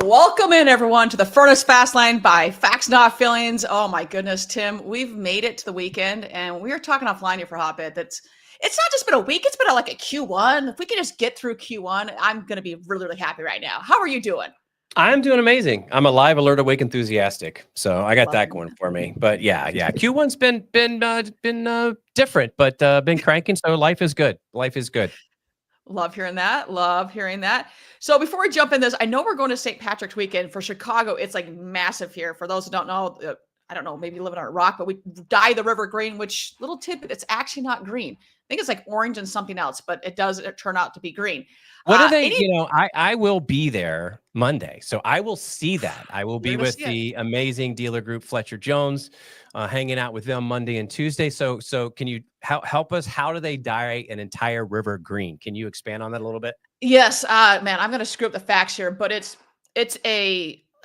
Welcome in, everyone, to the Furniss Fast Lane by Facts Not Feelings. Oh my goodness, Tim, we've made it to the weekend, and we were talking offline here for a hot bit. It's not just been a week; it's been like a Q1. If we can just get through Q1, I'm going to be really, really happy right now. How are you doing? I'm doing amazing. I'm alive, alert, awake, enthusiastic. So I got Love that going for me. But yeah. Q1's been different, but been cranking. So life is good. Life is good. Love hearing that. Love hearing that. So before we jump in this, I know we're going to St. Patrick's weekend for Chicago. It's like massive here. For those who don't know, I don't know, maybe living on a rock, but we dye the river green, which little tidbit, it's actually not green. I think it's like orange and something else, but it does turn out to be green. What are they? I will be there Monday, so I will see that. I will be with the amazing dealer group Fletcher Jones, hanging out with them Monday and Tuesday. So can you help us? How do they dye an entire river green? Can you expand on that a little bit? Yes, man, I'm going to screw up the facts here, but it's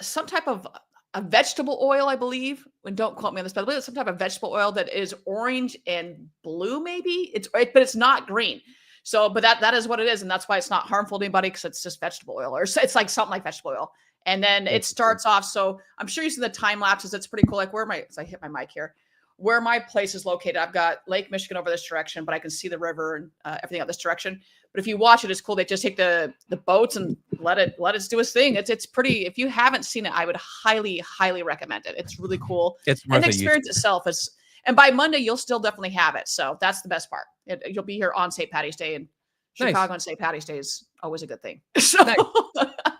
some type of a vegetable oil, I believe. And don't quote me on this, but I believe it's some type of vegetable oil that is orange and blue, maybe. But it's not green. So, but that is what it is, and that's why it's not harmful to anybody, because it's just vegetable oil, or it's like something like vegetable oil. And then it starts off. So I'm sure you see the time lapses. It's pretty cool. Like I hit my mic here, where my place is located. I've got Lake Michigan over this direction, but I can see the river and everything out this direction. But if you watch it, it's cool. They just take the boats and let it do its thing. It's pretty. If you haven't seen it, I would highly recommend it. It's really cool. It's and the experience itself is. And by Monday, you'll still definitely have it. So that's the best part. You'll be here on St. Patty's Day, and Chicago on St. Patty's Day is always a good thing. So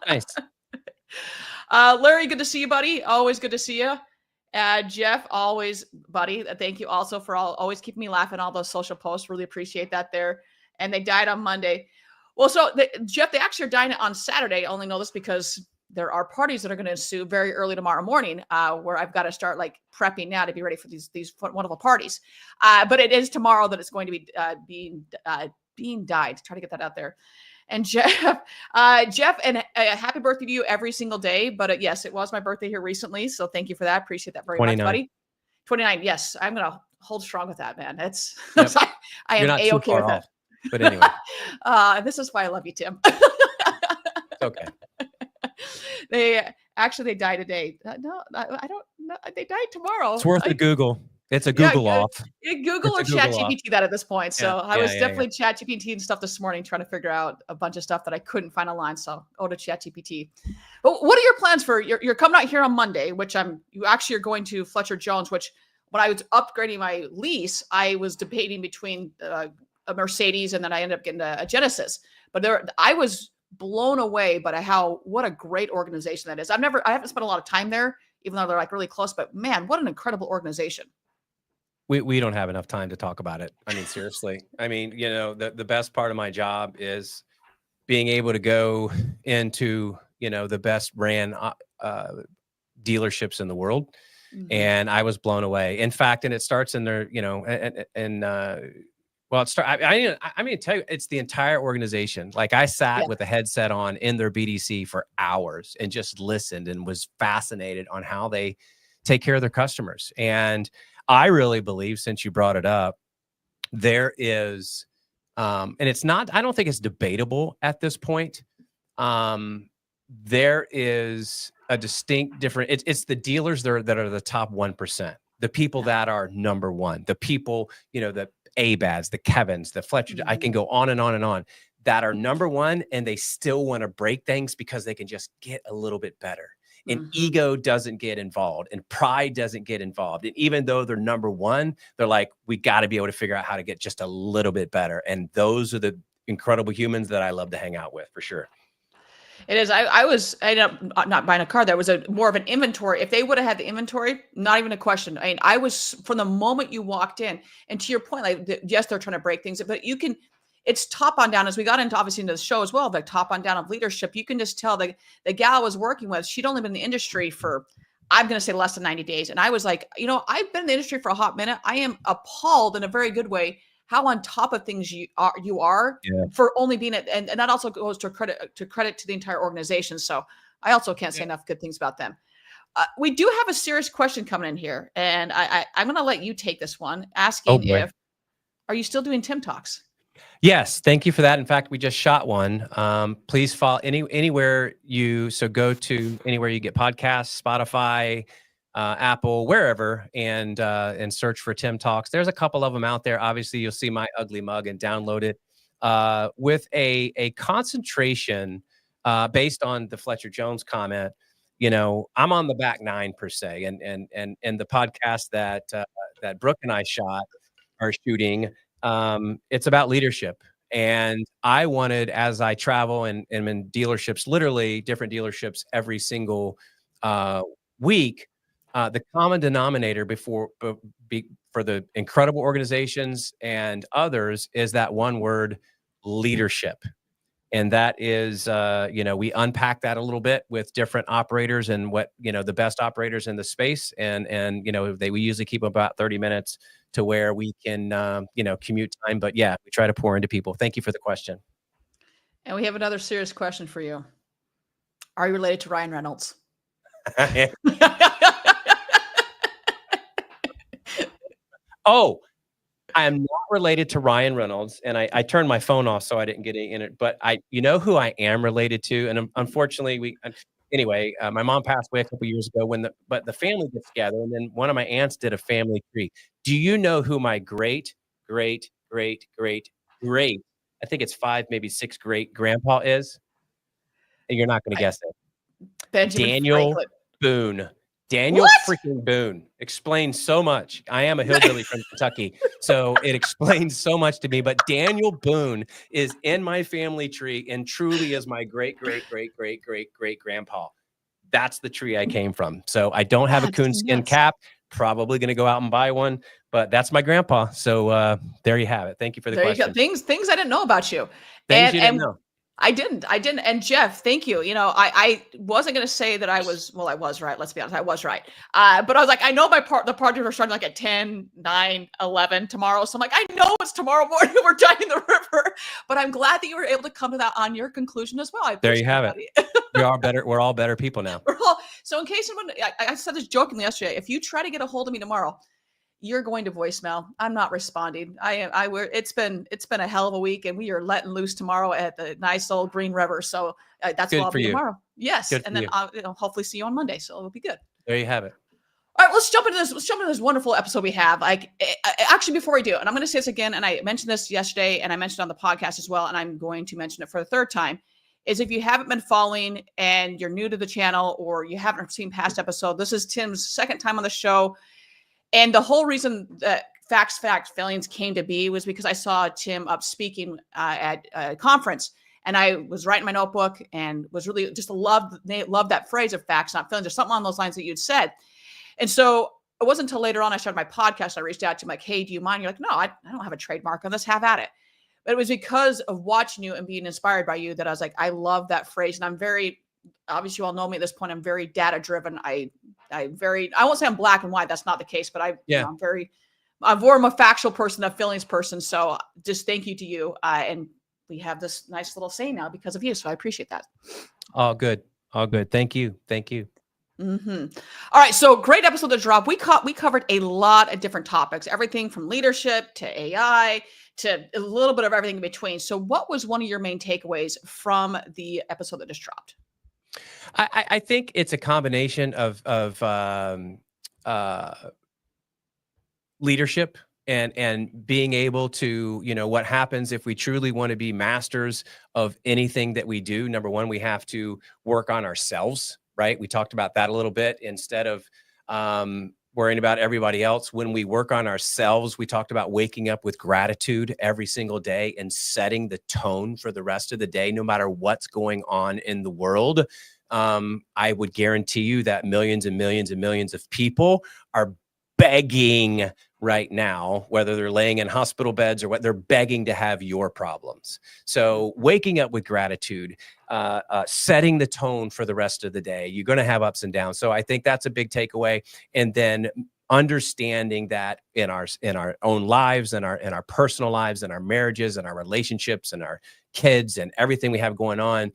nice. Larry, good to see you, buddy. Always good to see you. Jeff, always, buddy. Thank you also for always keeping me laughing. All those social posts, really appreciate that there. And they died on Monday. Well, so Jeff, they actually are dying on Saturday. I only know this because there are parties that are going to ensue very early tomorrow morning, where I've got to start like prepping now to be ready for these wonderful parties. But it is tomorrow that it's going to be being dyed. Try to get that out there. And Jeff, and happy birthday to you every single day. But yes, it was my birthday here recently, so thank you for that. Appreciate that very 29. much, buddy. 29. Yes, I'm gonna hold strong with that, man. That's yep. I am A-okay with that. But anyway, this is why I love you, Tim. Okay. They died today. No, I don't know. They died tomorrow. It's worth a Google. It's a Google off. Google or ChatGPT that at this point. So I was definitely ChatGPT and stuff this morning, trying to figure out a bunch of stuff that I couldn't find online. So to ChatGPT. But what are your plans for you're coming out here on Monday, which you actually are going to Fletcher Jones, which when I was upgrading my lease, I was debating between a Mercedes and then I ended up getting a Genesis. But I was blown away by what a great organization that is. I haven't spent a lot of time there, even though they're like really close, but man, what an incredible organization. We don't have enough time to talk about it. I mean, seriously. I mean, the best part of my job is being able to go into, the best brand dealerships in the world. Mm-hmm. And I was blown away. In fact, and it starts in there, well, I mean, tell you, it's the entire organization. Like I sat with a headset on in their BDC for hours and just listened and was fascinated on how they take care of their customers. And I really believe, since you brought it up, there is, and it's not, I don't think it's debatable at this point. There is a distinct different, it's the dealers that are the top 1%, the people that are number one, the people, the Abads, the Kevins, the Fletcher, I can go on and on and on, that are number one, and they still want to break things because they can just get a little bit better. And ego doesn't get involved, and pride doesn't get involved. And even though they're number one, they're like, we got to be able to figure out how to get just a little bit better. And those are the incredible humans that I love to hang out with, for sure. It is. I ended up not buying a car. There was more of an inventory. If they would have had the inventory, not even a question. I mean, I was, from the moment you walked in, and to your point, like, yes, they're trying to break things, but it's top on down. As we got into the show as well, the top on down of leadership, you can just tell the gal I was working with, she'd only been in the industry for, I'm going to say, less than 90 days. And I was like, I've been in the industry for a hot minute. I am appalled in a very good way how on top of things you are for only being it. And that also goes to credit to the entire organization. So I also can't say enough good things about them. We do have a serious question coming in here, and I'm going to let you take this one, asking are you still doing Tim Talks? Yes, thank you for that. In fact, we just shot one. Please follow anywhere go to anywhere you get podcasts, Spotify, Apple, wherever, and search for Tim Talks. There's a couple of them out there. Obviously, you'll see my ugly mug and download it with a concentration based on the Fletcher Jones comment. I'm on the back nine per se, and the podcast that Brooke and I are shooting. It's about leadership. And I wanted, as I travel and am in dealerships, literally different dealerships every single week, the common denominator for the incredible organizations and others is that one word, leadership. And that is, we unpack that a little bit with different operators and what, the best operators in the space. And we usually keep them about 30 minutes to where we can, commute time. But yeah, we try to pour into people. Thank you for the question. And we have another serious question for you. Are you related to Ryan Reynolds? Oh, I am not related to Ryan Reynolds, and I turned my phone off so I didn't get in it. But who I am related to, and unfortunately, my mom passed away a couple years ago. But the family gets together, and then one of my aunts did a family tree. Do you know who my great, I think it's 5, maybe 6 great grandpa is? And you're not going to guess it. Benjamin Daniel Franklin. Boone. Daniel freaking Boone explains so much. I am a hillbilly from Kentucky, so it explains so much to me. But Daniel Boone is in my family tree and truly is my great grandpa. That's the tree I came from. So I don't have a coonskin cap. Probably going to go out and buy one, but that's my grandpa. So there you have it. Thank you for the question. Things I didn't know about you. Things you didn't know. I didn't. And Jeff, thank you. I wasn't going to say that I was right. Let's be honest. I was right. But I was like, I know the parties are starting like at 10, 9, 11 tomorrow. So I'm like, I know it's tomorrow morning. We're diving the river, but I'm glad that you were able to come to that on your conclusion as well. There you have it. We're all better people now. So in case someone, I said this jokingly yesterday, if you try to get a hold of me tomorrow, you're going to voicemail. I'm not responding. It's been a hell of a week, and we are letting loose tomorrow at the nice old Green River. So that's what I'll be tomorrow. Yes, and then I'll hopefully see you on Monday. So it'll be good. There you have it. All right, let's jump into this. Let's jump into this wonderful episode we have. Actually, before we do, and I'm going to say this again, and I mentioned this yesterday, and I mentioned it on the podcast as well, and I'm going to mention it for the third time. Is if you haven't been following and you're new to the channel or you haven't seen past episode, this is Tim's second time on the show. And the whole reason that Facts, Feelings came to be was because I saw Tim up speaking at a conference, and I was writing my notebook and was really just loved that phrase of facts, not feelings, or something on those lines that you'd said. And so it wasn't until later on I started my podcast. I reached out to him like, hey, do you mind? You're like, no, I don't have a trademark on this. Have at it. But it was because of watching you and being inspired by you that I was like, I love that phrase. And I'm very, obviously you all know me at this point, I'm very data driven. I won't say I'm black and white. That's not the case, but I'm more of a factual person, a feelings person. So just thank you to you. And we have this nice little saying now because of you. So I appreciate that. All good. Thank you. Mm-hmm. All right. So great episode to drop. We covered a lot of different topics, everything from leadership to AI to a little bit of everything in between. So what was one of your main takeaways from the episode that just dropped? I think it's a combination of leadership and being able to, what happens if we truly want to be masters of anything that we do. Number one, we have to work on ourselves, right? We talked about that a little bit instead of worrying about everybody else. When we work on ourselves, we talked about waking up with gratitude every single day and setting the tone for the rest of the day, no matter what's going on in the world. I would guarantee you that millions and millions and millions of people are begging right now, whether they're laying in hospital beds or what, they're begging to have your problems. So waking up with gratitude, setting the tone for the rest of the day. You're going to have ups and downs. So I think that's a big takeaway. And then understanding that in our own lives and our personal lives and our marriages and our relationships and our kids and everything we have going on,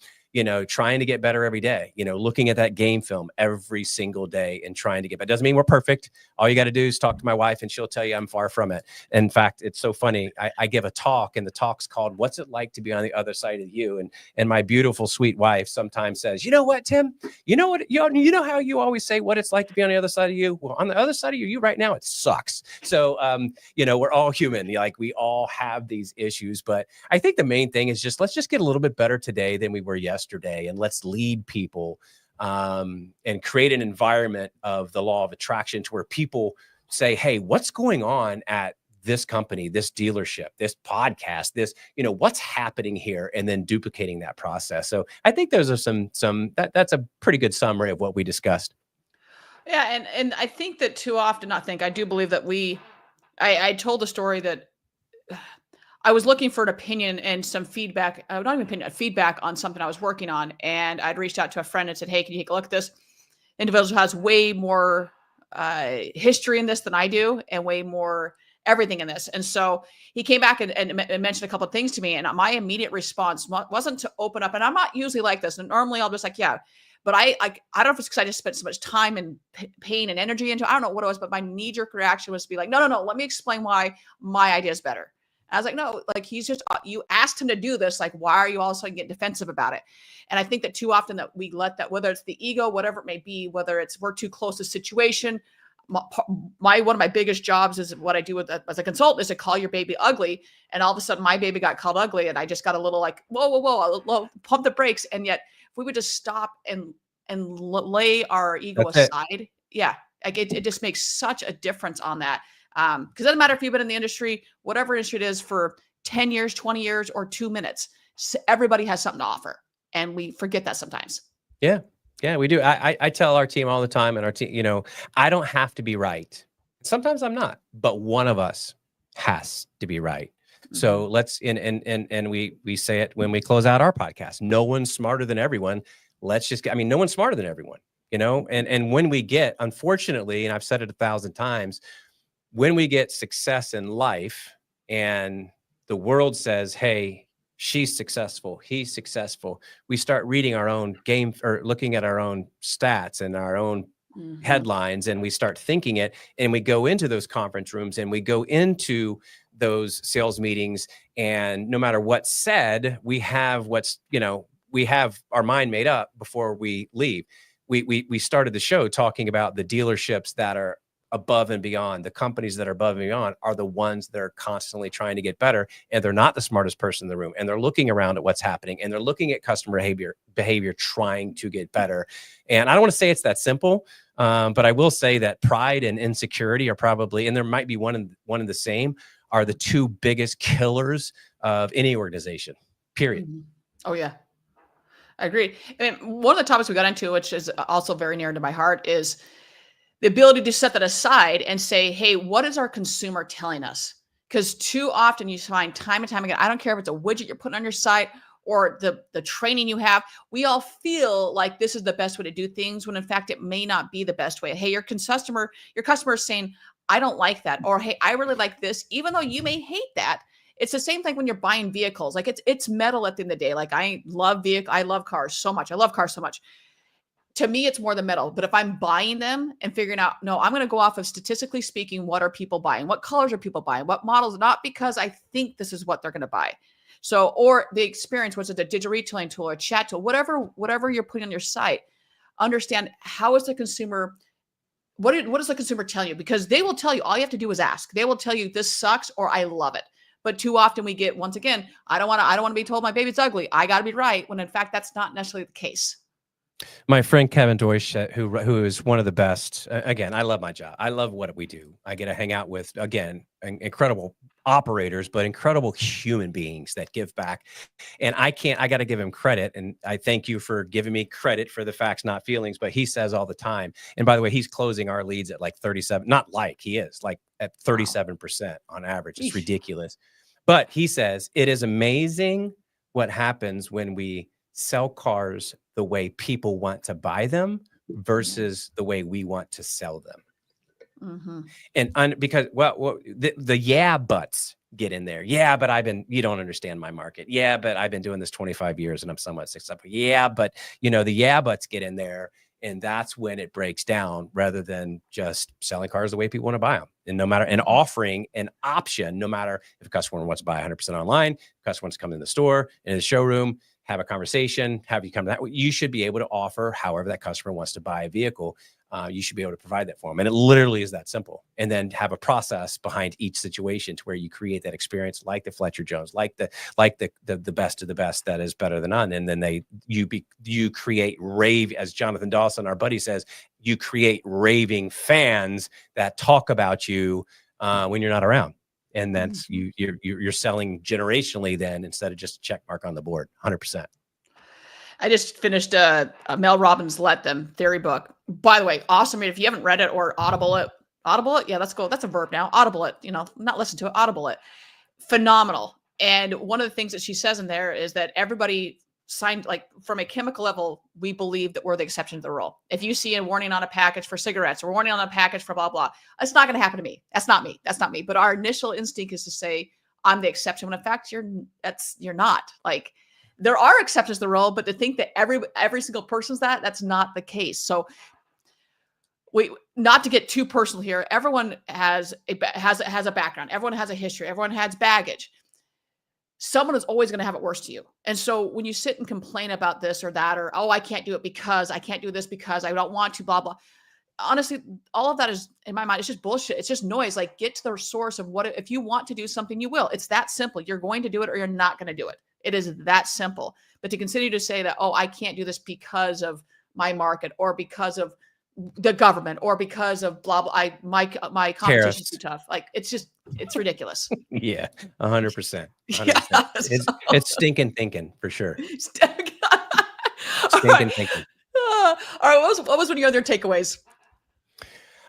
trying to get better every day, looking at that game film every single day and trying to get better. Doesn't mean we're perfect. All you got to do is talk to my wife and she'll tell you I'm far from it. In fact, it's so funny. I give a talk, and the talk's called "What's It Like to Be on the Other Side of You?" And my beautiful, sweet wife sometimes says, "You know what, Tim? You know what? You know how you always say what it's like to be on the other side of you? Well, on the other side of you right now, it sucks." So, we're all human. Like, we all have these issues, but I think the main thing is let's just get a little bit better today than we were yesterday, and let's lead people and create an environment of the law of attraction to where people say, "Hey, what's going on at this company, this dealership, this podcast, this, what's happening here?" And then duplicating that process. So I think those are that's a pretty good summary of what we discussed. Yeah, and I think that too often, I do believe that I told a story that I was looking for an opinion and some feedback, not even opinion, feedback on something I was working on. And I'd reached out to a friend and said, "Hey, can you take a look at this?" Individual has way more history in this than I do, and way more everything in this. And so he came back and mentioned a couple of things to me. And my immediate response wasn't to open up. And I'm not usually like this. And normally I'll just like, yeah. But I don't know if it's because I just spent so much time and pain and energy into it. I don't know what it was, but my knee-jerk reaction was to be like, no, let me explain why my idea is better. I was like, no, like, he's just, you asked him to do this. Like, why are you all of a sudden getting defensive about it? And I think that too often that we let that, whether it's the ego, whatever it may be, whether it's we're too close to situation. One of my biggest jobs is what I do as a consultant is to call your baby ugly. And all of a sudden my baby got called ugly. And I just got a little like, whoa, pump the brakes. And yet if we would just stop and lay our ego aside. Yeah. Like it just makes such a difference on that. Because it doesn't matter if you've been in the industry, whatever industry it is, for 10 years, 20 years, or 2 minutes. So everybody has something to offer. And we forget that sometimes. Yeah. Yeah, we do. I tell our team all the time, and our team, I don't have to be right. Sometimes I'm not, but one of us has to be right. Mm-hmm. So let's, and we say it when we close out our podcast. No one's smarter than everyone. No one's smarter than everyone, and when we get, unfortunately, and I've said it 1,000 times, when we get success in life and the world says, "Hey, she's successful, he's successful," we start reading our own game or looking at our own stats and our own headlines, and we start thinking it, and we go into those conference rooms and we go into those sales meetings, and no matter what's said, we have we have our mind made up before we leave. We started the show talking about the dealerships that are above and beyond. The companies that are above and beyond are the ones that are constantly trying to get better, and they're not the smartest person in the room, and they're looking around at what's happening, and they're looking at customer behavior trying to get better. And I don't want to say it's that simple, but I will say that pride and insecurity are probably, and there might be one and the same, are the two biggest killers of any organization, period. Mm-hmm. Oh yeah, I agree. And one of the topics we got into, which is also very near to my heart, is the ability to set that aside and say, "Hey, what is our consumer telling us?" Because too often you find time and time again, I don't care if it's a widget you're putting on your site or the training you have, we all feel like this is the best way to do things, when in fact it may not be the best way. Hey, your customer is saying, "I don't like that," or, "Hey, I really like this," even though you may hate that. It's the same thing when you're buying vehicles. Like it's metal at the end of the day. Like I love cars so much. I love cars so much. To me, it's more the metal. But if I'm buying them and figuring out, no, I'm going to go off of statistically speaking, what are people buying? What colors are people buying? What models? Not because I think this is what they're going to buy. So, or the experience, was it a digital retailing tool, a chat tool, whatever you're putting on your site, understand how is the consumer, what is the consumer telling you? Because they will tell you, all you have to do is ask. They will tell you this sucks or I love it. But too often we get, once again, I don't want to be told my baby's ugly. I got to be right. When in fact, that's not necessarily the case. My friend Kevin Deutsch, who is one of the best. Again, I love my job. I love what we do. I get to hang out with, again, incredible operators, but incredible human beings that give back. And I got to give him credit. And I thank you for giving me credit for the facts, not feelings. But he says all the time. And by the way, he's closing our leads at like 37. Not like he is, like at 37% on average. It's ridiculous. But he says it is amazing what happens when we sell cars the way people want to buy them versus the way we want to sell them. Mm-hmm. And because the yeah buts get in there. Yeah, but you don't understand my market. Yeah, but I've been doing this 25 years and I'm somewhat successful. Yeah, but the yeah buts get in there. And that's when it breaks down, rather than just selling cars the way people want to buy them. And offering an option, no matter if a customer wants to buy 100% online, customer wants to come in the store, in the showroom, have a conversation, have you come to that. You should be able to offer however that customer wants to buy a vehicle. You should be able to provide that for them. And it literally is that simple. And then have a process behind each situation to where you create that experience, like the Fletcher Jones, like the best of the best that is better than none. And then you create as Jonathan Dawson, our buddy, says, you create raving fans that talk about you when you're not around. And that's you're selling generationally then, instead of just a check mark on the board. 100%. I just finished Mel Robbins' Let Them Theory book. By the way, awesome read. If you haven't read it or audible it, yeah, let's go. That's a verb now. Audible it, not listen to it, audible it. Phenomenal. And one of the things that she says in there is that everybody signed, like, from a chemical level, we believe that we're the exception to the rule. If you see a warning on a package for cigarettes or warning on a package for blah, blah, it's not going to happen to me. That's not me. That's not me. But our initial instinct is to say, I'm the exception, when in fact, you're not. Like, there are exceptions to the rule, but to think that every single person's that's not the case. So not to get too personal here. Everyone has a background. Everyone has a history. Everyone has baggage. Someone is always going to have it worse to you. And so when you sit and complain about this or that, or, oh, I can't do it because I can't do this because I don't want to, blah, blah. Honestly, all of that is, in my mind, it's just bullshit. It's just noise. Like, get to the source of what, if you want to do something, you will. It's that simple. You're going to do it or you're not going to do it. It is that simple. But to continue to say that, oh, I can't do this because of my market or because of the government or because of blah, blah, my competition's too tough. Like, it's ridiculous. Yeah, 100%. Yeah, it's stinking thinking for sure. Stinking thinking. All right. What was one of your other takeaways?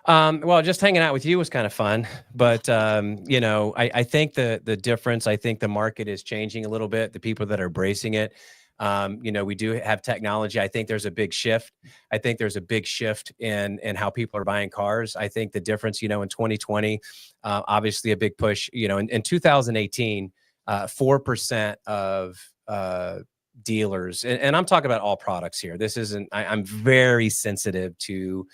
Well, just hanging out with you was kind of fun, but I think the difference, I think the market is changing a little bit. The people that are embracing it, we do have technology. I think there's a big shift. I think there's a big shift in how people are buying cars. I think the difference, in 2020, obviously a big push, in 2018, 4% of dealers, and I'm talking about all products here. This isn't, I'm very sensitive to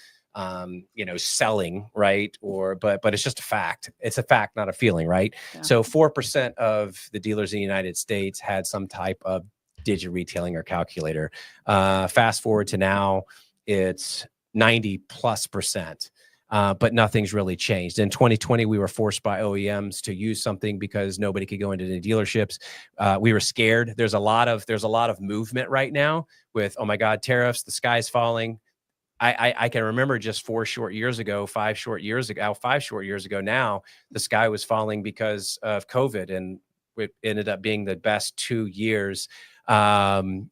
selling, right? But it's just a fact. It's a fact, not a feeling, right? Yeah. So 4% of the dealers in the United States had some type of digital retailing or calculator. Fast forward to now, it's 90+%. But nothing's really changed. In 2020, we were forced by OEMs to use something because nobody could go into the dealerships. We were scared. There's a lot of movement right now with, oh my God, tariffs, the sky's falling. I can remember just 5 short years ago now, the sky was falling because of COVID, and it ended up being the best 2 years, the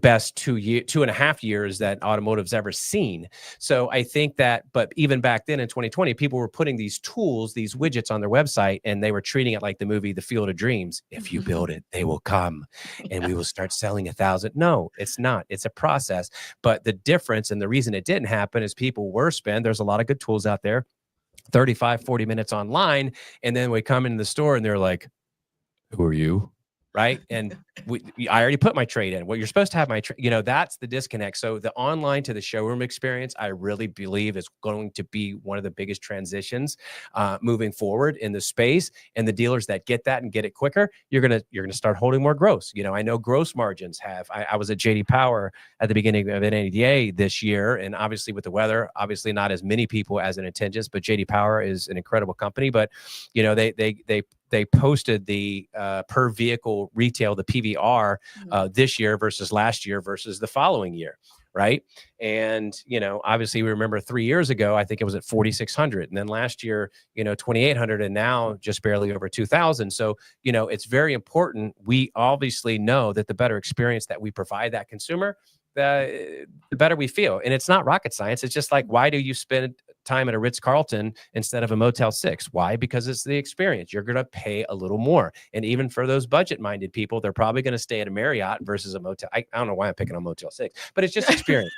best 2.5 years that automotive's ever seen. So I think that, but even back then in 2020, people were putting these tools, these widgets on their website, and they were treating it like the movie, The Field of Dreams. If you build it, they will come and we will start selling 1,000. No, it's not. It's a process. But the difference and the reason it didn't happen is people were there's a lot of good tools out there, 35, 40 minutes online. And then we come into the store and they're like, who are you? Right. And I already put my trade in. Well, you're supposed to have my trade. That's the disconnect. So the online to the showroom experience, I really believe, is going to be one of the biggest transitions moving forward in the space. And the dealers that get that and get it quicker, you're gonna start holding more gross. I know gross margins have. I was at JD Power at the beginning of NADA this year, and obviously with the weather, obviously not as many people as in attendance, but JD Power is an incredible company. But they posted the per vehicle retail, the PVR, this year versus last year versus the following year, right? And, obviously we remember 3 years ago, I think it was at 4,600. And then last year, 2,800, and now just barely over 2,000. So, it's very important. We obviously know that the better experience that we provide that consumer, the better we feel. And it's not rocket science. It's just like, why do you spend time at a Ritz-Carlton instead of a Motel 6? Why? Because it's the experience. You're going to pay a little more. And even for those budget-minded people, they're probably going to stay at a Marriott versus a Motel. I don't know why I'm picking on Motel 6, but it's just experience.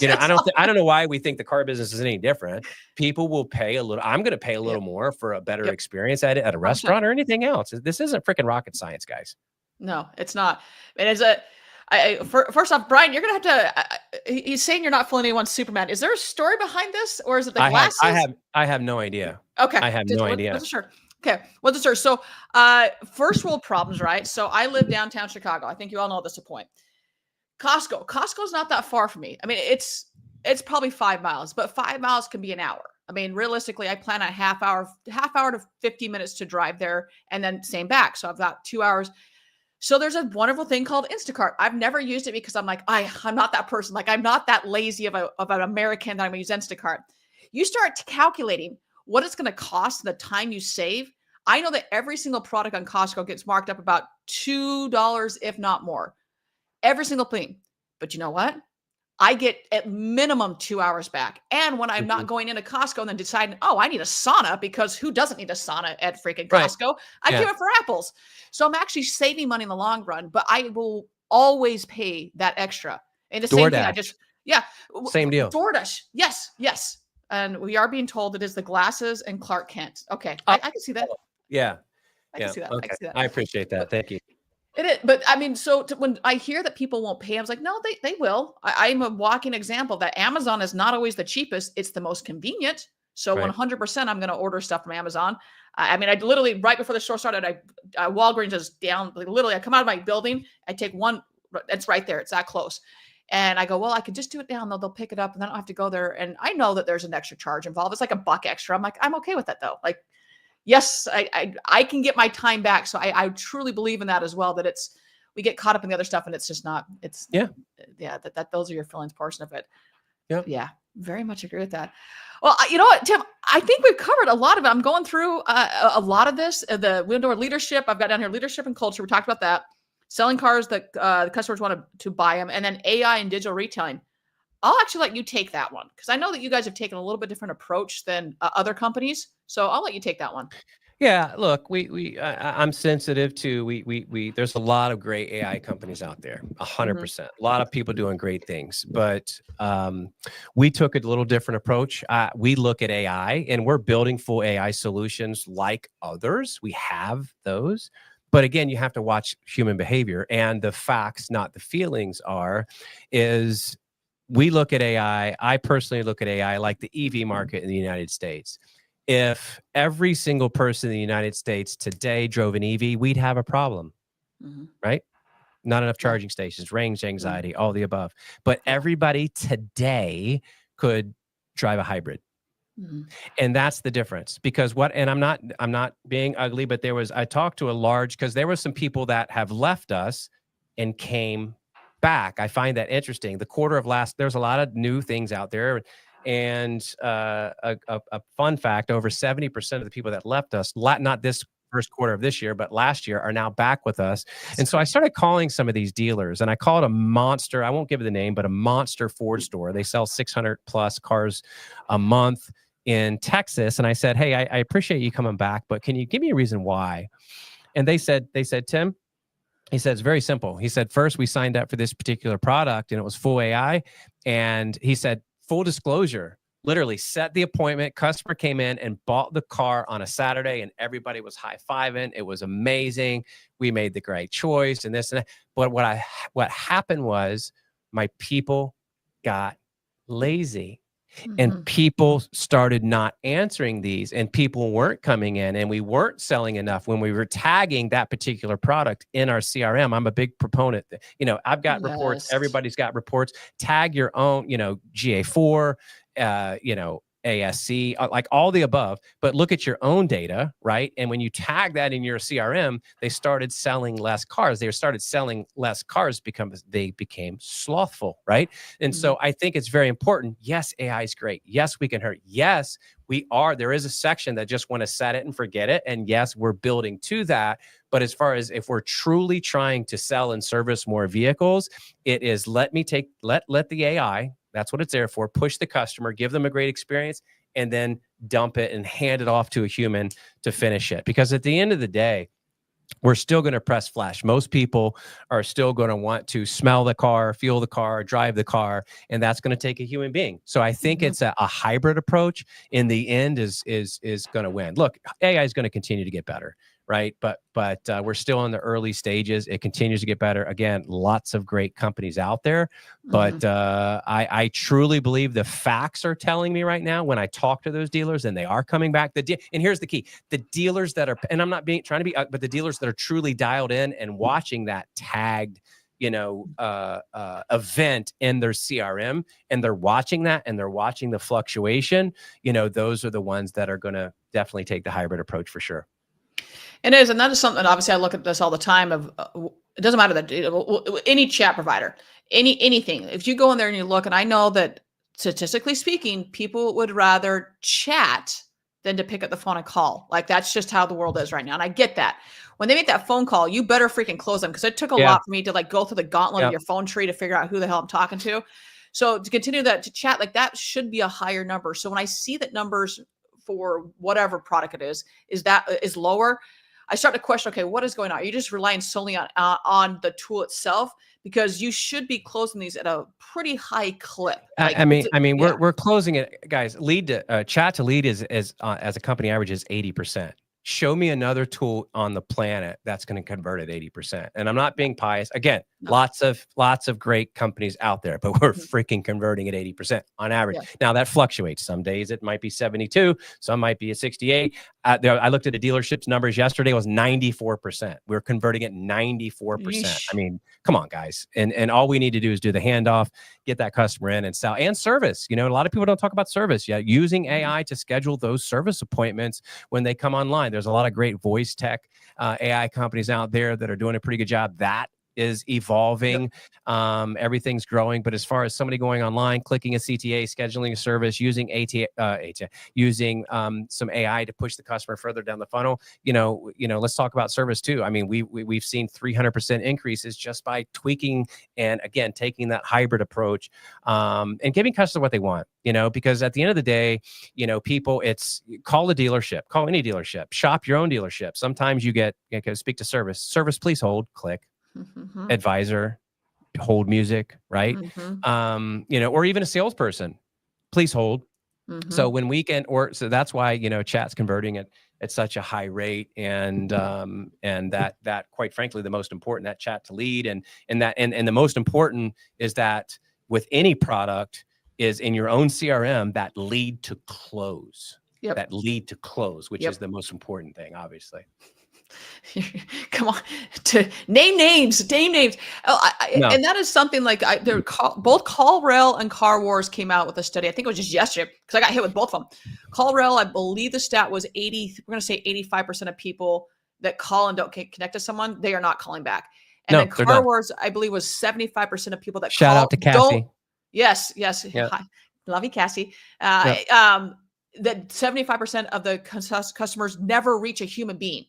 You know, That's all. I don't know why we think the car business is any different. People will pay a little. I'm going to pay a little Yep. more for a better Yep. experience at a 100%. restaurant or anything else. This isn't freaking rocket science, guys. No, it's not. It is first off, Brian, you're gonna have to. He's saying you're not fooling anyone, Superman. Is there a story behind this, or is it the glasses? I have no idea. Okay, I have no idea. wasn't sure. Okay, wasn't sure. So, first world problems, right? So, I live downtown Chicago. I think you all know this point. Costco's not that far from me. I mean, it's probably 5 miles, but 5 miles can be an hour. I mean, realistically, I plan a half hour to 50 minutes to drive there, and then same back. So I've got 2 hours. So there's a wonderful thing called Instacart. I've never used it because I'm like, I'm not that person. Like, I'm not that lazy of an American that I'm going to use Instacart. You start calculating what it's going to cost and the time you save. I know that every single product on Costco gets marked up about $2, if not more. Every single thing. But you know what? I get at minimum 2 hours back. And when I'm not going into Costco and then deciding, I need a sauna, because who doesn't need a sauna at freaking Right. Costco? I Yeah. give it for apples. So I'm actually saving money in the long run, but I will always pay that extra. And the same thing, DoorDash. Same deal. DoorDash. Yes, yes. And we are being told it is the glasses and Clark Kent. Okay. Oh. I can see that. Yeah. I can see that. Okay. I can see that. I appreciate that. Thank you. It is, but I mean, so when I hear that people won't pay, I was like, no, they will. I'm a walking example that Amazon is not always the cheapest; it's the most convenient. So Right. 100%, I'm going to order stuff from Amazon. I mean, I literally right before the store started, Walgreens is down. Like, literally, I come out of my building, I take one. It's right there. It's that close. And I go, well, I could just do it down. They'll pick it up, and then I don't have to go there. And I know that there's an extra charge involved. It's like $1 extra. I'm like, I'm okay with that though. Like, yes, I can get my time back. So I truly believe in that as well, that we get caught up in the other stuff and it's just not, that those are your feelings portion of it. Yeah. Very much agree with that. Well, you know what, Tim, I think we've covered a lot of it. I'm going through a lot of this, the window of leadership. I've got down here leadership and culture. We talked about that. Selling cars that the customers want to buy them, and then AI and digital retailing. I'll actually let you take that one, because I know that you guys have taken a little bit different approach than other companies. So I'll let you take that one. Yeah, look, I'm sensitive to we. There's a lot of great AI companies out there, 100%. A lot of people doing great things, but we took a little different approach. We look at AI, and we're building full AI solutions like others. We have those, but again, you have to watch human behavior, and the facts, not the feelings, is. We look at AI. I personally look at AI like the EV market in the United States. If every single person in the United States today drove an EV, we'd have a problem, right? Not enough charging stations, range anxiety, all the above. But everybody today could drive a hybrid. And that's the difference, because and I'm not being ugly, but I talked to because there were some people that have left us and came back. I find that interesting. There's a lot of new things out there. And a fun fact, over 70% of the people that left us, not this first quarter of this year, but last year, are now back with us. And so I started calling some of these dealers, and I called a monster, I won't give it the name, but a monster Ford store. They sell 600 plus cars a month in Texas. And I said, hey, I appreciate you coming back, but can you give me a reason why? And they said, Tim, he said, it's very simple. He said, first, we signed up for this particular product and it was full AI. And he said, full disclosure, literally set the appointment. Customer came in and bought the car on a Saturday, and everybody was high-fiving. It was amazing. We made the right choice and this and that. But what happened was my people got lazy. And people started not answering these, and people weren't coming in, and we weren't selling enough when we were tagging that particular product in our CRM. I'm a big proponent. I've got reports. Everybody's got reports. Tag your own, GA4, ASC, like all the above, but look at your own data, right? And when you tag that in your CRM, they started selling less cars. They started selling less cars because they became slothful, right? And so I think it's very important. Yes, AI is great. Yes, we can hurt. Yes, there is a section that just want to set it and forget it. And yes, we're building to that. But as far as if we're truly trying to sell and service more vehicles, it is let the AI, that's what it's there for, push the customer, give them a great experience, and then dump it and hand it off to a human to finish it. Because at the end of the day, we're still going to press flash. Most people are still going to want to smell the car, feel the car, drive the car, and that's going to take a human being. So I think it's a hybrid approach. In the end, is going to win. Look, AI is going to continue to get better, right? But we're still in the early stages. It continues to get better. Again, lots of great companies out there, but I truly believe the facts are telling me right now when I talk to those dealers, and they are coming back. And here's the key: the dealers that are, and I'm not trying to be, but the dealers that are truly dialed in and watching that tagged, event in their CRM, and they're watching that, and they're watching the fluctuation. Those are the ones that are going to definitely take the hybrid approach for sure. It is, and that is something. Obviously, I look at this all the time. It doesn't matter that any chat provider, anything. If you go in there and you look, and I know that statistically speaking, people would rather chat than to pick up the phone and call. Like, that's just how the world is right now, and I get that. When they make that phone call, you better freaking close them, because it took a lot for me to go through the gauntlet of your phone tree to figure out who the hell I'm talking to. So to continue to chat, like, that should be a higher number. So when I see that numbers for whatever product it is lower, I start to question, okay, what is going on? Are you just relying solely on the tool itself? Because you should be closing these at a pretty high clip. We're closing it, guys. Chat to lead is as a company average is 80%. Show me another tool on the planet that's going to convert at 80%. And I'm not being pious. Again, lots of great companies out there, but we're freaking converting at 80% on average. Yeah. Now that fluctuates. Some days it might be 72, some might be at 68. I looked at the dealership's numbers yesterday. It was 94%. We're converting at 94%. Yeesh. I mean, come on, guys. And all we need to do is do the handoff, get that customer in, and sell, and service. A lot of people don't talk about service yet. Using AI to schedule those service appointments when they come online. There's a lot of great voice tech AI companies out there that are doing a pretty good job. That is evolving. Everything's growing. But as far as somebody going online, clicking a CTA, scheduling a service, using using some AI to push the customer further down the funnel, let's talk about service too. I mean, we've seen 300% increases just by tweaking and, again, taking that hybrid approach and giving customers what they want. Because at the end of the day, people, it's call a dealership, call any dealership, shop your own dealership. Sometimes you get, speak to service, please hold, click. Advisor, hold music, right? Or even a salesperson, please hold. So when we can, so that's why, chat's converting at such a high rate. And that quite frankly, the most important, that chat to lead, and the most important is that with any product is in your own CRM, that lead to close, which is the most important thing, obviously. Come on, to name names. Oh, and that is something like both CallRail and Car Wars came out with a study. I think it was just yesterday, because I got hit with both of them. CallRail, I believe the stat was 80. We're going to say 85% of people that call and don't connect to someone, they are not calling back. And then Car Wars, I believe, was 75% of people that shout out to Cassie. Yes. Hi. Love you, Cassie. That 75% of the customers never reach a human being.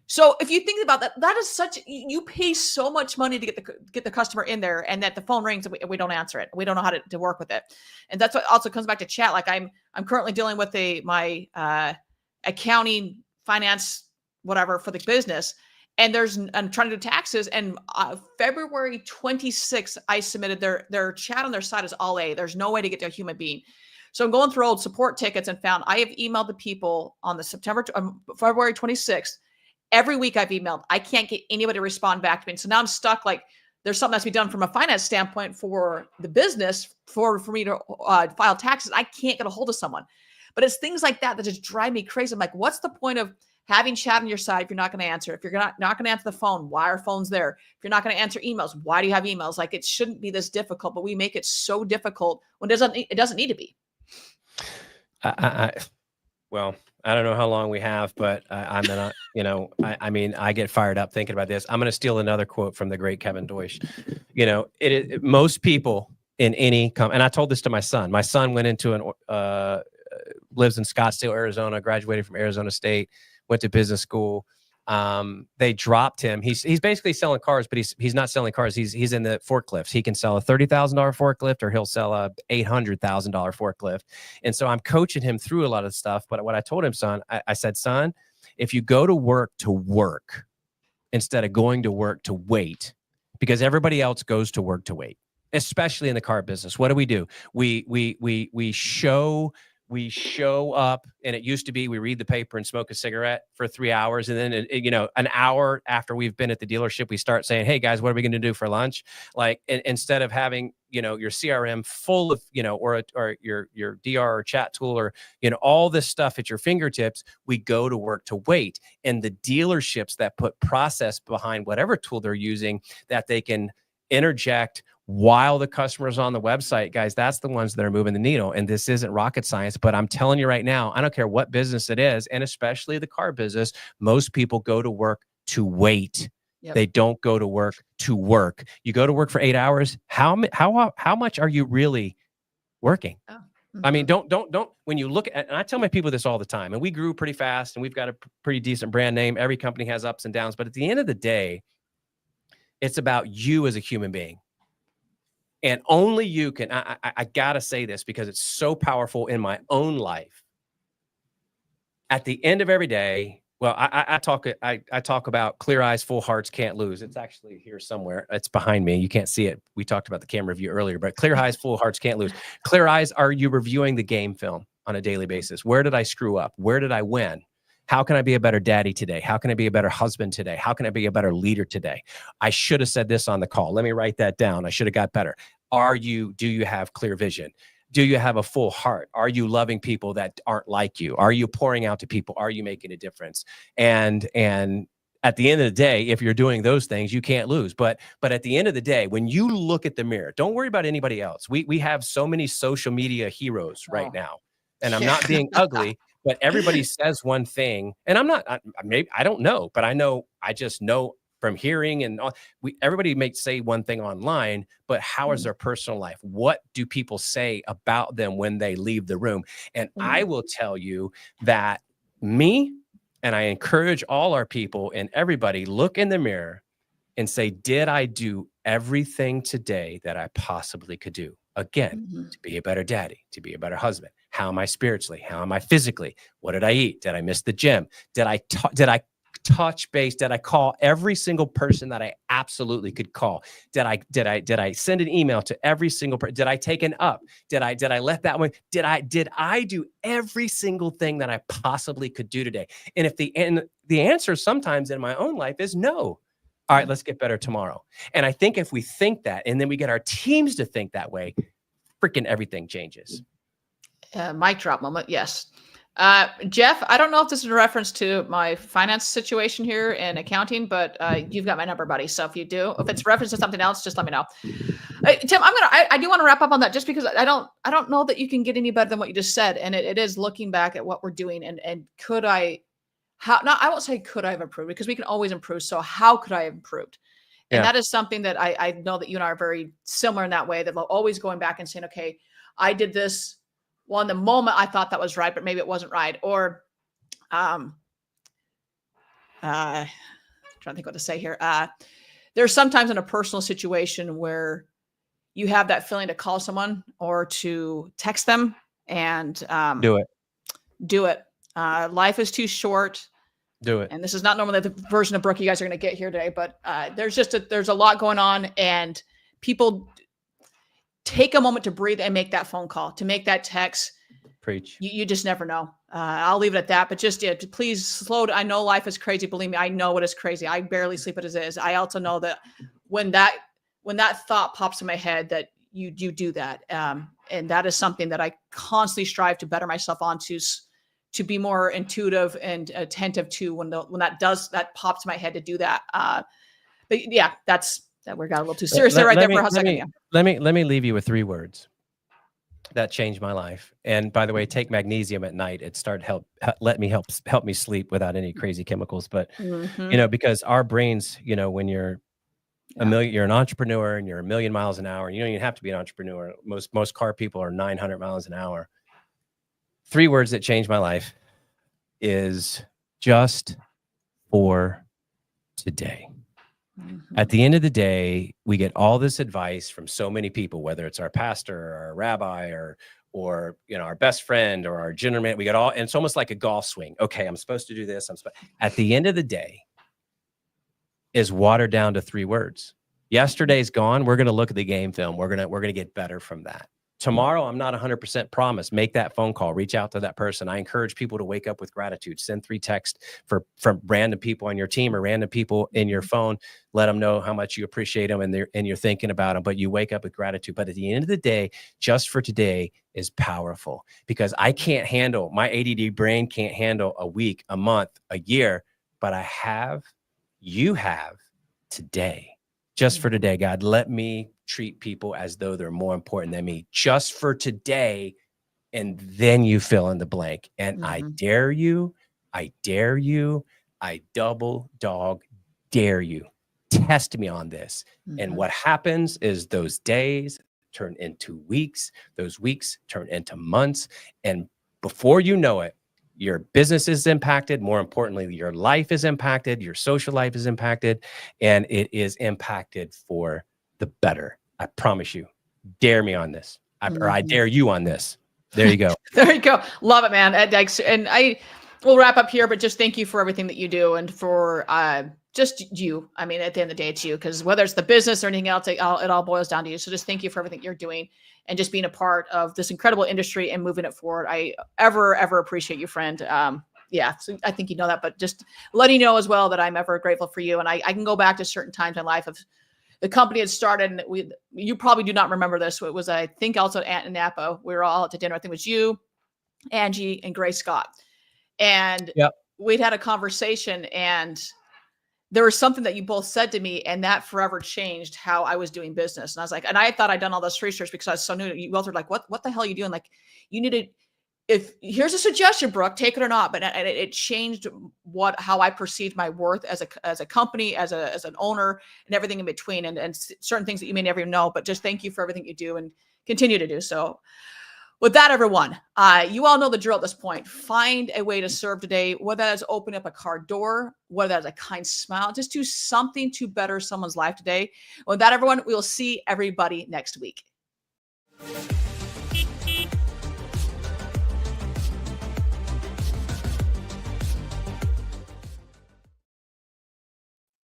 So if you think about that, that is you pay so much money to get the customer in there, and that the phone rings and we don't answer it. We don't know how to work with it. And that's what also comes back to chat. Like I'm currently dealing with my accounting, finance, whatever for the business. And I'm trying to do taxes. And February 26th, I submitted their chat on their side is all A. There's no way to get to a human being. So I'm going through old support tickets and found I have emailed the people on the February 26th. Every week I've emailed. I can't get anybody to respond back to me. And so now I'm stuck. Like, there's something that's to be done from a finance standpoint for the business for me to file taxes. I can't get a hold of someone. But it's things like that just drive me crazy. I'm like, what's the point of having chat on your side if you're not going to answer? If you're not going to answer the phone, why are phones there? If you're not going to answer emails, why do you have emails? Like, it shouldn't be this difficult, but we make it so difficult when it doesn't need to be. Well, I don't know how long we have, but I'm gonna, I get fired up thinking about this. I'm gonna steal another quote from the great Kevin Deutsch. Most people in any and I told this to my son. My son went into lives in Scottsdale, Arizona, graduated from Arizona State, went to business school. They dropped him. He's basically selling cars, but he's not selling cars. He's in the forklifts. He can sell a $30,000 forklift, or he'll sell a $800,000 forklift. And so I'm coaching him through a lot of stuff. But what I told him, son, I said, son, if you go to work, instead of going to work to wait, because everybody else goes to work to wait, especially in the car business. What do? We show up, and it used to be we read the paper and smoke a cigarette for 3 hours, and then an hour after we've been at the dealership, we start saying, "Hey guys, what are we going to do for lunch?" Like, instead of having your CRM full of or your DR or chat tool, or all this stuff at your fingertips, we go to work to wait. And the dealerships that put process behind whatever tool they're using, that they can interject while the customer's on the website, guys, that's the ones that are moving the needle. And this isn't rocket science, but I'm telling you right now, I don't care what business it is, and especially the car business, most people go to work to wait. Yep. They don't go to work to work. You go to work for 8 hours. How much are you really working? Oh. Mm-hmm. I mean, don't, when you look at, and I tell my people this all the time, and we grew pretty fast and we've got a pretty decent brand name. Every company has ups and downs, but at the end of the day, it's about you as a human being. And only you can, I gotta say this because it's so powerful in my own life. At the end of every day, well, I talk about clear eyes, full hearts can't lose. It's actually here somewhere. It's behind me. You can't see it. We talked about the camera view earlier, but clear eyes, full hearts can't lose. Clear eyes, are you reviewing the game film on a daily basis? Where did I screw up? Where did I win? How can I be a better daddy today? How can I be a better husband today? How can I be a better leader today? I should have said this on the call. Let me write that down. I should have got better. Do you have clear vision? Do you have a full heart? Are you loving people that aren't like you? Are you pouring out to people? Are you making a difference? And at the end of the day, if you're doing those things, you can't lose. But at the end of the day, when you look at the mirror, don't worry about anybody else. We have so many social media heroes right now. And I'm not being ugly, but everybody says one thing. And I don't know, but I just know from hearing, and everybody may say one thing online, but how is their personal life? What do people say about them when they leave the room? And I will tell you that and I encourage all our people and everybody, look in the mirror and say, did I do everything today that I possibly could do? Again, to be a better daddy, to be a better husband. How am I spiritually? How am I physically? What did I eat? Did I miss the gym? Did I touch base? Did I call every single person that I absolutely could call? Did I send an email to every single person? Did I take an up? Did I let that one? Did I do every single thing that I possibly could do today? And if the answer sometimes in my own life is no. All right, let's get better tomorrow. And I think if we think that, and then we get our teams to think that way, freaking everything changes. Mic drop moment. Yes. Jeff, I don't know if this is a reference to my finance situation here in accounting, but you've got my number, buddy. So if you do, if it's reference to something else, just let me know. Tim, I do want to wrap up on that, just because I don't know that you can get any better than what you just said. And it is looking back at what we're doing, and could I won't say could I have improved, because we can always improve. So how could I have improved? And that is something that I know that you and I are very similar in that way, that we're always going back and saying, okay, I did this. Well, in the moment I thought that was right, but maybe it wasn't right. Or trying to think what to say here. There's sometimes in a personal situation where you have that feeling to call someone or to text them and do it. Life is too short. Do it. And this is not normally the version of Brooke you guys are going to get here today, but there's a lot going on, and people take a moment to breathe and make that phone call, to make that text. Preach. You just never know. I'll leave it at that. But just please slow down. I know life is crazy. Believe me, I know it is crazy. I barely sleep as it is. I also know that when that thought pops in my head, that you do that. And that is something that I constantly strive to better myself on, to be more intuitive and attentive to when that pops in my head, to do that. But yeah, that we got a little too serious there for a second. Let me leave you with 3 words that changed my life. And by the way, take magnesium at night. It help me sleep without any crazy chemicals. But because our brains, when you're you're an entrepreneur and you're 1,000,000 miles an hour, and you don't even have to be an entrepreneur. Most car people are 900 miles an hour. 3 words that changed my life is just for today. At the end of the day, we get all this advice from so many people, whether it's our pastor or our rabbi or our best friend or our general man. We get all, and it's almost like a golf swing. Okay, I'm supposed to do this. At the end of the day, is watered down to 3 words. Yesterday's gone. We're going to look at the game film. We're going to get better from that. Tomorrow, I'm not 100% promised. Make that phone call. Reach out to that person. I encourage people to wake up with gratitude. Send 3 texts from random people on your team or random people in your phone. Let them know how much you appreciate them and you're thinking about them. But you wake up with gratitude. But at the end of the day, just for today is powerful, because I can't handle, my ADD brain can't handle a week, a month, a year. But you have today. Just for today, God, let me treat people as though they're more important than me, just for today. And then you fill in the blank. And I dare you, I double dog dare you. Test me on this. And what happens is those days turn into weeks, those weeks turn into months. And before you know it, your business is impacted. More importantly, your life is impacted. Your social life is impacted, and it is impacted for the better. I promise you. Dare me on this. Or I dare you on this. There you go. There you go. Love it, man. And I will wrap up here, but just thank you for everything that you do and for just you. I mean, at the end of the day, it's you, because whether it's the business or anything else, it all boils down to you. So just thank you for everything you're doing and just being a part of this incredible industry and moving it forward. I ever appreciate you, friend. Yeah, so I think you know that, but just letting you know as well that I'm ever grateful for you. And I can go back to certain times in life of the company had started, and you probably do not remember this. So it was, I think, also at Napa. We were all at the dinner. I think it was you, Angie, and Grace Scott. And we'd had a conversation, and there was something that you both said to me, and that forever changed how I was doing business. And I was like, and I thought I'd done all this research because I was so new. You both were like, what the hell are you doing? Like, you needed, if here's a suggestion, Brooke, take it or not. But it changed how I perceived my worth as a company, as an owner, and everything in between, and certain things that you may never even know. But just thank you for everything you do and continue to do. So with that, everyone, you all know the drill at this point. Find a way to serve today, whether that is opening up a car door, whether that is a kind smile. Just do something to better someone's life today. With that, everyone, we will see everybody next week.